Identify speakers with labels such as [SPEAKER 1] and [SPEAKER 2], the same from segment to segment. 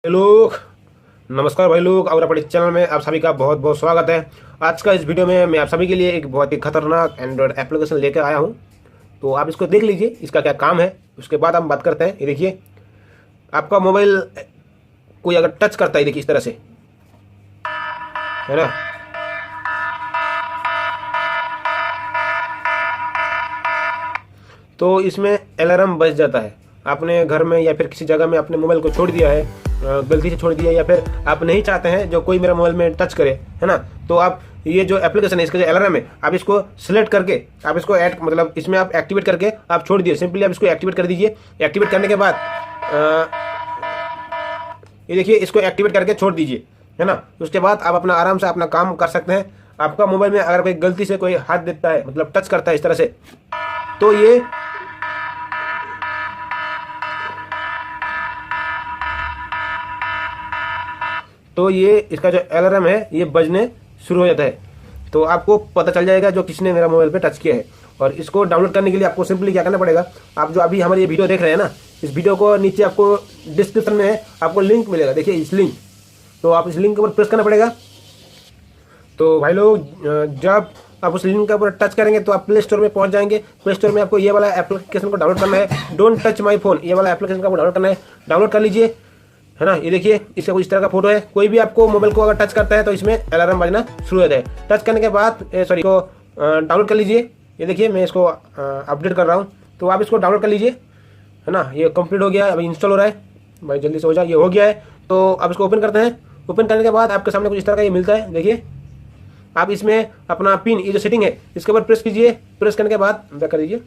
[SPEAKER 1] लोग नमस्कार भाई लोग, और अपने चैनल में आप सभी का बहुत बहुत स्वागत है। आज का इस वीडियो में मैं आप सभी के लिए एक बहुत ही खतरनाक एंड्रॉयड एप्लीकेशन लेकर आया हूं। तो आप इसको देख लीजिए, इसका क्या काम है, उसके बाद हम बात करते हैं। ये देखिए, आपका मोबाइल कोई अगर टच करता है, देखिए इस तरह से, है ना, तो इसमें अलार्म बज जाता है। आपने घर में या फिर किसी जगह में अपने मोबाइल को छोड़ दिया है, गलती से छोड़ दिया, या फिर आप नहीं चाहते हैं जो कोई मेरा मोबाइल में टच करे, है ना, तो आप ये जो एप्लीकेशन है, इसका जो अलार्म है, आप इसको सिलेक्ट करके आप इसको ऐड मतलब इसमें आप एक्टिवेट करके आप छोड़ दिए। सिंपली आप इसको एक्टिवेट कर दीजिए। एक्टिवेट करने के बाद ये देखिए, इसको एक्टिवेट करके छोड़ दीजिए, है ना। उसके बाद आप अपना आराम से अपना काम कर सकते हैं। आपका मोबाइल में अगर कोई गलती से कोई हाथ देता है, मतलब टच करता है इस तरह से, तो ये इसका जो अलार्म है ये बजने शुरू हो जाता है। तो आपको पता चल जाएगा जो किसने मेरा मोबाइल पे टच किया है। और इसको डाउनलोड करने के लिए आपको सिंपली क्या करना पड़ेगा, आप जो अभी हमारे ये वीडियो देख रहे हैं ना, इस वीडियो को नीचे आपको डिस्क्रिप्शन में आपको लिंक मिलेगा, देखिए इस लिंक, तो आप इस लिंक के ऊपर प्रेस करना पड़ेगा। तो भाई लोग, जब आप उस लिंक के ऊपर टच करेंगे तो आप प्ले स्टोर में पहुंच जाएंगे। प्ले स्टोर में आपको ये वाला एप्लीकेशन को डाउनलोड करना है, डोंट टच माय फोन, ये वाला एप्लीकेशन को डाउनलोड करना है। डाउनलोड कर लीजिए, है ना। ये देखिए, इसका कुछ इस तरह का फोटो है। कोई भी आपको मोबाइल को अगर टच करता है तो इसमें अलार्म बजना शुरू हो जाता है। टच करने के बाद को डाउनलोड कर लीजिए। ये देखिए, मैं इसको अपडेट कर रहा हूँ, तो आप इसको डाउनलोड कर लीजिए, है ना। ये कंप्लीट हो गया, अभी इंस्टॉल हो रहा है, भाई जल्दी से हो जाए। ये हो गया है, तो आप इसको ओपन करते हैं। ओपन करने के बाद आपके सामने कुछ इस तरह का ये मिलता है। देखिए, आप इसमें अपना पिन, ये जो सेटिंग है इसके ऊपर प्रेस कीजिए। प्रेस करने के बाद बैक कर दीजिए।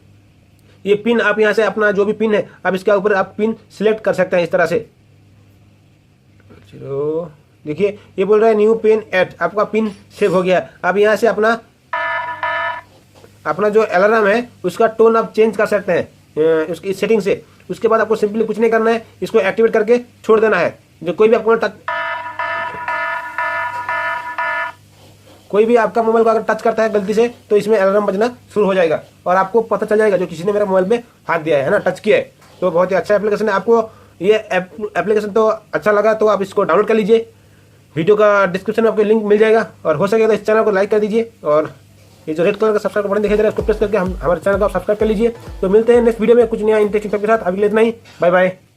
[SPEAKER 1] ये पिन आप यहाँ से अपना जो भी पिन है, आप इसके ऊपर आप पिन सिलेक्ट कर सकते हैं इस तरह से। चलो देखिए, ये बोल रहा है न्यू पिन ऐड, आपका पिन सेव हो गया। अब यहाँ से अपना जो अलार्म है उसका टोन आप चेंज कर सकते हैं उसकी सेटिंग से। उसके बाद आपको सिंपली कुछ नहीं करना है, इसको एक्टिवेट करके छोड़ देना है। जो कोई भी आपका मोबाइल को अगर टच करता है गलती से, तो इसमें अलार्म बजना शुरू हो जाएगा और आपको पता चल जाएगा जो किसी ने मेरा मोबाइल में हाथ दिया है ना, टच किया है। तो बहुत ही अच्छा एप्लीकेशन है। आपको ये एप्लीकेशन तो अच्छा लगा तो आप इसको डाउनलोड कर लीजिए। वीडियो का डिस्क्रिप्शन में आपको लिंक मिल जाएगा। और हो सके तो इस चैनल को लाइक कर दीजिए, और ये जो रेड कलर का सब्सक्राइब बटन दिखाई दे रहा है उसको प्रेस करके हमारे चैनल को आप सब्सक्राइब कर लीजिए। तो मिलते हैं नेक्स्ट वीडियो में कुछ नया इंटरेस्टिंग के साथ। अभी इतना ही, बाय बाय।